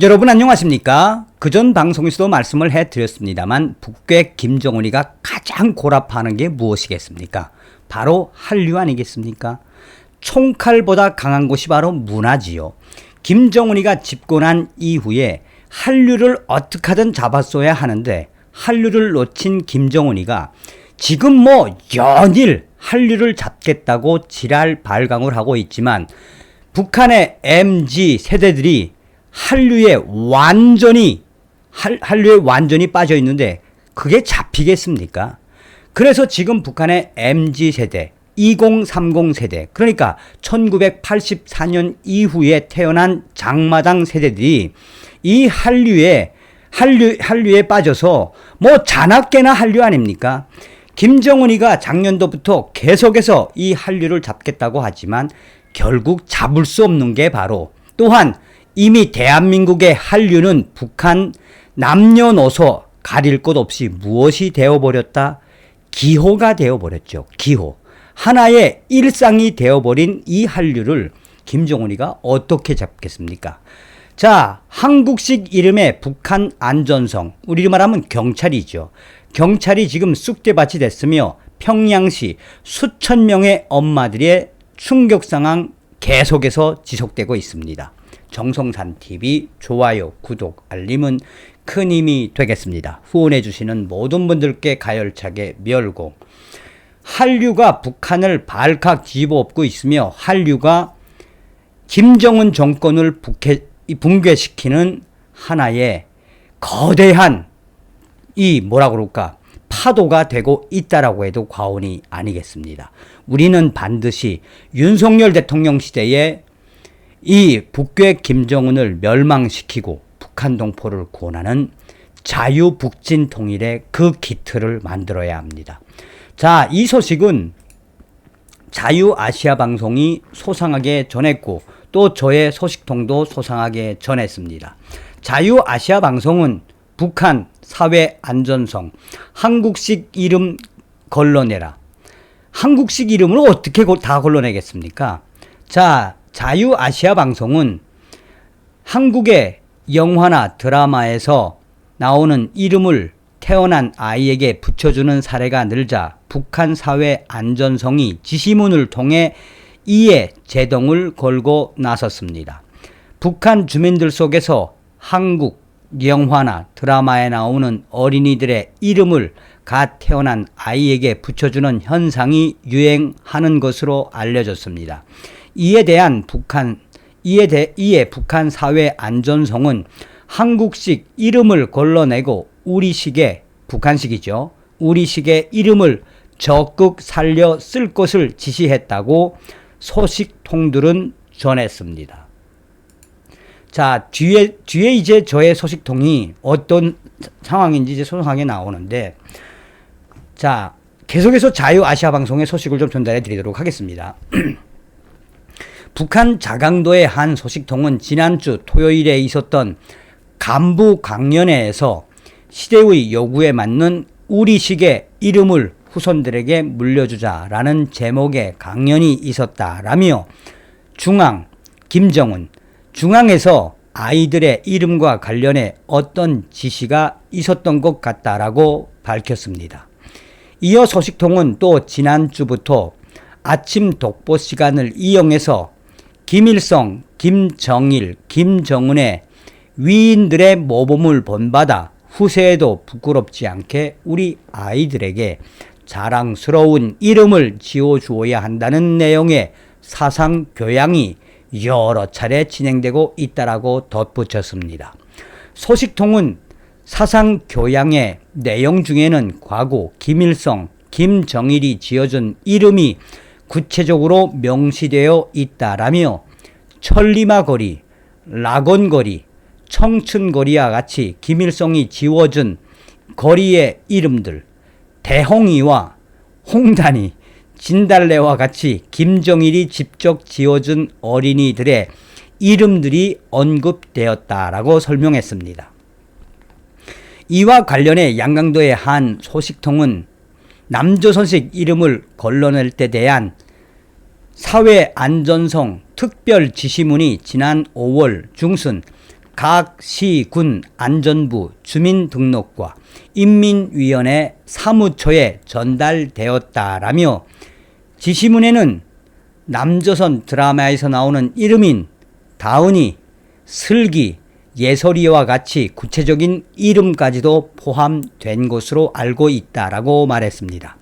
여러분 안녕하십니까? 그전 방송에서도 말씀을 해드렸습니다만 북괴 김정은이가 가장 고랍하는 게 무엇이겠습니까? 바로 한류 아니겠습니까? 총칼보다 강한 곳이 바로 문화지요. 김정은이가 집권한 이후에 한류를 어떻게 하든 잡았어야 하는데 한류를 놓친 김정은이가 지금 연일 한류를 잡겠다고 지랄 발광을 하고 있지만 북한의 MZ 세대들이 한류에 완전히 빠져 있는데 그게 잡히겠습니까? 그래서 지금 북한의 MZ 세대, 2030 세대, 그러니까 1984년 이후에 태어난 장마당 세대들이 이 한류에 빠져서 자나깨나 한류 아닙니까? 김정은이가 작년도부터 계속해서 이 한류를 잡겠다고 하지만 결국 잡을 수 없는 게 바로 또한 이미 대한민국의 한류는 북한 남녀노소 가릴 것 없이 무엇이 되어버렸다? 기호가 되어버렸죠. 기호. 하나의 일상이 되어버린 이 한류를 김정은이가 어떻게 잡겠습니까? 자, 한국식 이름의 북한 안전성, 우리로 말하면 경찰이죠. 경찰이 지금 쑥대밭이 됐으며 평양시 수천 명의 엄마들의 충격 상황 계속해서 지속되고 있습니다. 정성산TV 좋아요, 구독, 알림은 큰 힘이 되겠습니다. 후원해주시는 모든 분들께 가열차게 멸공. 한류가 북한을 발칵 뒤집어엎고 있으며 한류가 김정은 정권을 붕괴시키는 하나의 거대한 파도가 되고 있다라고 해도 과언이 아니겠습니다. 우리는 반드시 윤석열 대통령 시대에 이 북괴 김정은을 멸망시키고 북한 동포를 구원하는 자유북진 통일의 그 기틀을 만들어야 합니다. 자, 이 소식은 자유아시아 방송이 소상하게 전했고 또 저의 소식통도 소상하게 전했습니다. 자유아시아 방송은 북한 사회 안전성, 한국식 이름 걸러내라. 한국식 이름으로 어떻게 다 걸러내겠습니까? 자, 자유아시아 방송은 한국의 영화나 드라마에서 나오는 이름을 태어난 아이에게 붙여주는 사례가 늘자 북한 사회 안전성이 지시문을 통해 이에 제동을 걸고 나섰습니다. 북한 주민들 속에서 한국 영화나 드라마에 나오는 어린이들의 이름을 갓 태어난 아이에게 붙여주는 현상이 유행하는 것으로 알려졌습니다. 이에 북한 사회 안전성은 한국식 이름을 걸러내고 우리식의 북한식이죠. 우리식의 이름을 적극 살려 쓸 것을 지시했다고 소식통들은 전했습니다. 자, 뒤에 이제 저의 소식통이 어떤 상황인지 이제 소상하게 나오는데, 자, 계속해서 자유아시아 방송의 소식을 좀 전달해 드리도록 하겠습니다. 북한 자강도의 한 소식통은 지난주 토요일에 있었던 간부 강연회에서 시대의 요구에 맞는 우리식의 이름을 후손들에게 물려주자라는 제목의 강연이 있었다라며 김정은 중앙에서 아이들의 이름과 관련해 어떤 지시가 있었던 것 같다라고 밝혔습니다. 이어 소식통은 또 지난주부터 아침 독보 시간을 이용해서 김일성, 김정일, 김정은의 위인들의 모범을 본받아 후세에도 부끄럽지 않게 우리 아이들에게 자랑스러운 이름을 지어주어야 한다는 내용의 사상 교양이 여러 차례 진행되고 있다라고 덧붙였습니다. 소식통은 사상 교양의 내용 중에는 과거 김일성, 김정일이 지어준 이름이 구체적으로 명시되어 있다라며 천리마거리, 락원거리, 청춘거리와 같이 김일성이 지어준 거리의 이름들, 대홍이와 홍단이, 진달래와 같이 김정일이 직접 지어준 어린이들의 이름들이 언급되었다라고 설명했습니다. 이와 관련해 양강도의 한 소식통은 남조선식 이름을 걸러낼 때 대한 사회안전성 특별 지시문이 지난 5월 중순 각 시, 군, 안전부, 주민등록과 인민위원회 사무처에 전달되었다라며 지시문에는 남조선 드라마에서 나오는 이름인 다은이, 슬기, 예설이와 같이 구체적인 이름까지도 포함된 것으로 알고 있다라고 말했습니다.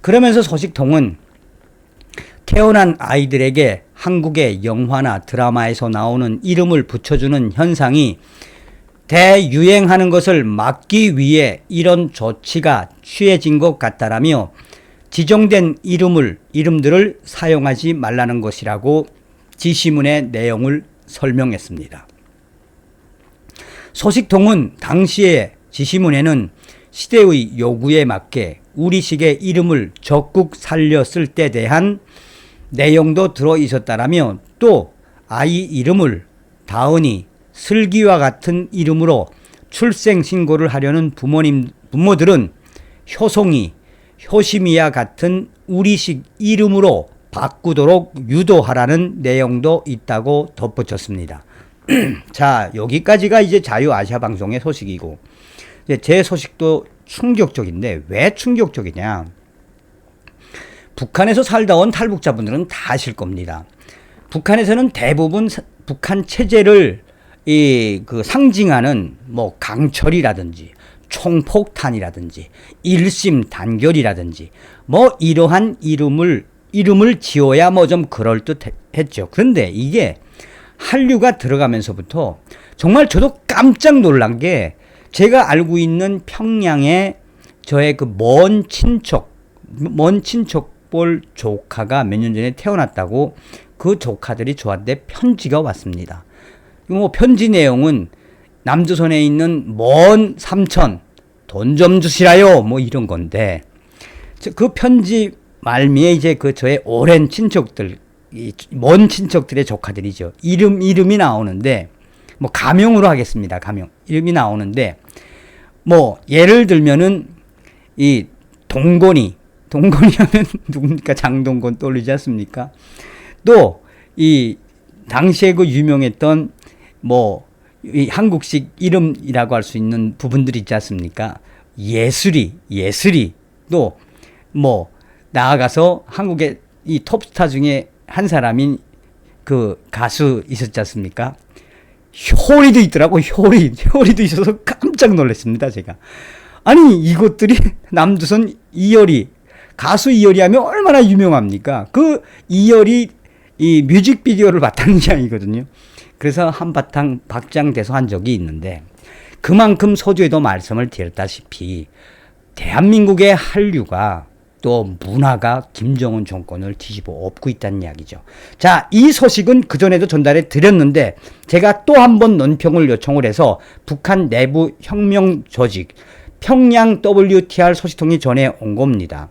그러면서 소식통은 태어난 아이들에게 한국의 영화나 드라마에서 나오는 이름을 붙여주는 현상이 대유행하는 것을 막기 위해 이런 조치가 취해진 것 같다라며 지정된 이름들을 사용하지 말라는 것이라고 지시문의 내용을 설명했습니다. 소식통은 당시의 지시문에는 시대의 요구에 맞게 우리식의 이름을 적극 살려 쓸 때 대한 내용도 들어 있었다라며 또 아이 이름을 다은이, 슬기와 같은 이름으로 출생 신고를 하려는 부모들은 효송이, 효심이와 같은 우리식 이름으로 바꾸도록 유도하라는 내용도 있다고 덧붙였습니다. 자, 여기까지가 이제 자유아시아 방송의 소식이고, 이제 제 소식도 충격적인데 왜 충격적이냐? 북한에서 살다 온 탈북자분들은 다 아실 겁니다. 북한에서는 대부분 북한 체제를 상징하는 뭐 강철이라든지 총폭탄이라든지 일심 단결이라든지 뭐 이러한 이름을 지어야 뭐 좀 그럴듯했죠. 그런데 이게 한류가 들어가면서부터 정말 저도 깜짝 놀란 게 제가 알고 있는 평양에 저의 그 먼 친척볼 조카가 몇 년 전에 태어났다고 그 조카들이 저한테 편지가 왔습니다. 뭐 편지 내용은 남조선에 있는 먼 삼촌 돈 좀 주시라요 뭐 이런 건데 그 편지 말미에 이제 그 저의 오랜 친척들 먼 친척들의 조카들이죠. 이름이 나오는데 뭐 가명으로 하겠습니다. 가명 이름이 나오는데 뭐 예를 들면은 이 동건이 하면 누굽니까? 장동건 떠올리지 않습니까? 또 이 당시에 그 유명했던 뭐 이 한국식 이름이라고 할 수 있는 부분들이 있지 않습니까? 예슬이 또 뭐 나아가서 한국의 이 톱스타 중에 한 사람인 그 가수 있었지 않습니까? 효리도 있더라고. 효리도 있어서 깜짝 놀랐습니다. 제가 아니 이것들이 남조선 이효리 가수 이효리 하면 얼마나 유명합니까? 그 이효리 이 뮤직비디오를 봤다는 게 아니거든요. 그래서 한바탕 박장대소 한 적이 있는데 그만큼 서두에도 말씀을 드렸다시피 대한민국의 한류가 또 문화가 김정은 정권을 뒤집어 엎고 있다는 이야기죠. 자, 이 소식은 그전에도 전달해 드렸는데 제가 또 한 번 논평을 요청을 해서 북한 내부 혁명 조직 평양 WTR 소식통이 전해온 겁니다.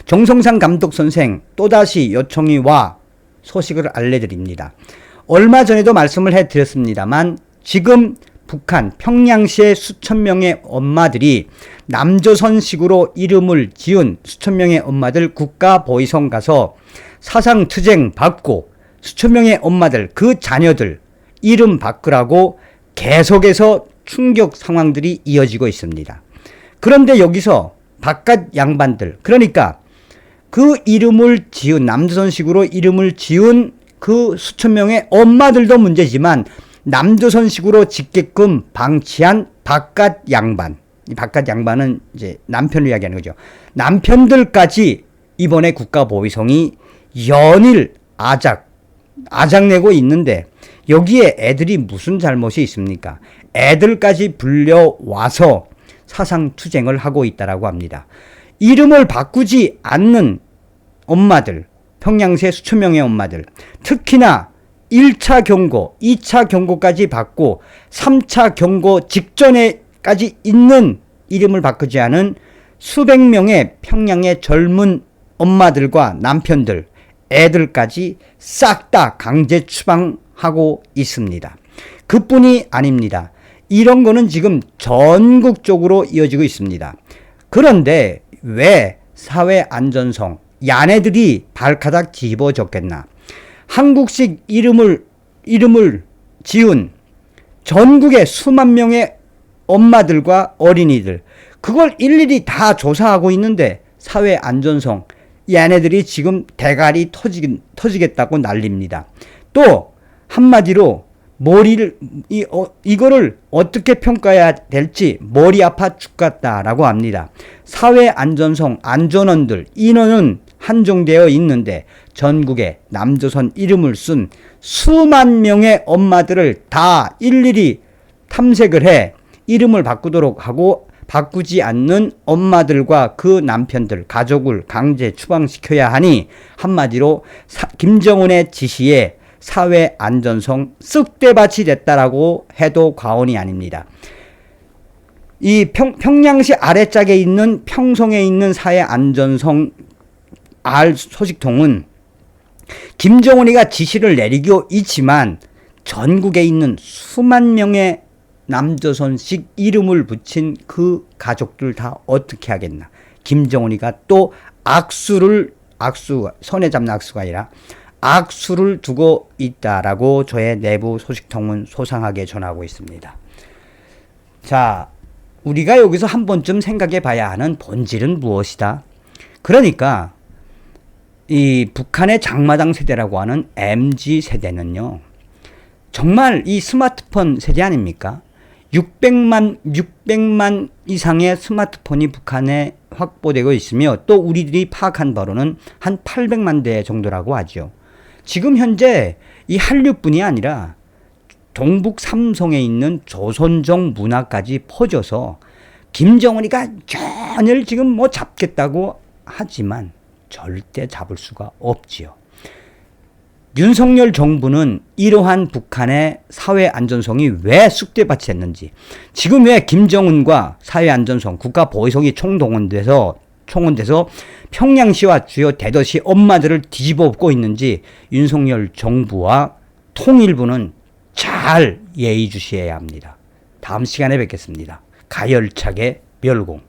정성상 감독 선생 또다시 요청이 와 소식을 알려드립니다. 얼마 전에도 말씀을 해드렸습니다만 지금 북한 평양시의 수천 명의 엄마들이 남조선식으로 이름을 지은 수천 명의 엄마들 국가보위성 가서 사상투쟁 받고 수천 명의 엄마들 그 자녀들 이름 바꾸라고 계속해서 충격 상황들이 이어지고 있습니다. 그런데 여기서 바깥 양반들 그러니까 그 이름을 지은 남조선식으로 이름을 지은 그 수천 명의 엄마들도 문제지만 남조선식으로 짓게끔 방치한 바깥 양반, 이 바깥 양반은 이제 남편을 이야기하는 거죠. 남편들까지 이번에 국가보위성이 연일 아작내고 있는데 여기에 애들이 무슨 잘못이 있습니까? 애들까지 불려와서 사상투쟁을 하고 있다라고 합니다. 이름을 바꾸지 않는 엄마들, 평양세 수천 명의 엄마들, 특히나 1차 경고, 2차 경고까지 받고 3차 경고 직전에까지 있는 이름을 바꾸지 않은 수백 명의 평양의 젊은 엄마들과 남편들, 애들까지 싹 다 강제 추방하고 있습니다. 그뿐이 아닙니다. 이런 거는 지금 전국적으로 이어지고 있습니다. 그런데 왜 사회 안전성, 야네들이 발가닥 뒤집어졌겠나? 한국식 이름을 지은 전국의 수만 명의 엄마들과 어린이들, 그걸 일일이 다 조사하고 있는데 사회 안전성, 얘네들이 지금 대가리 터지겠다고 난립니다. 또 한마디로 이거를 어떻게 평가해야 될지 머리 아파 죽겠다라고 합니다. 사회 안전성 안전원들 인원은 한정되어 있는데 전국에 남조선 이름을 쓴 수만 명의 엄마들을 다 일일이 탐색을 해 이름을 바꾸도록 하고, 바꾸지 않는 엄마들과 그 남편들, 가족을 강제 추방시켜야 하니 한마디로 김정은의 지시에 사회 안전성 쑥대밭이 됐다라고 해도 과언이 아닙니다. 이 평양시 아래짝에 있는 평성에 있는 사회 안전성 알 소식통은 김정은이가 지시를 내리고 있지만 전국에 있는 수만 명의 남조선식 이름을 붙인 그 가족들 다 어떻게 하겠나. 김정은이가 또 손에 잡는 악수가 아니라 악수를 두고 있다라고 저의 내부 소식통은 소상하게 전하고 있습니다. 자, 우리가 여기서 한 번쯤 생각해 봐야 하는 본질은 무엇이다? 그러니까 이 북한의 장마당 세대라고 하는 MZ 세대는요, 정말 이 스마트폰 세대 아닙니까? 600만 이상의 스마트폰이 북한에 확보되고 있으며 또 우리들이 파악한 바로는 한 800만 대 정도라고 하죠. 지금 현재 이 한류뿐이 아니라 동북 삼성에 있는 조선족 문화까지 퍼져서 김정은이가 전혀 지금 뭐 잡겠다고 하지만 절대 잡을 수가 없지요. 윤석열 정부는 이러한 북한의 사회 안전성이 왜 쑥대밭이 됐는지, 지금 왜 김정은과 사회 안전성, 국가 보위성이 총동원돼서 평양시와 주요 대도시 엄마들을 뒤집어 엎고 있는지 윤석열 정부와 통일부는 잘 예의주시해야 합니다. 다음 시간에 뵙겠습니다. 가열차게 멸공.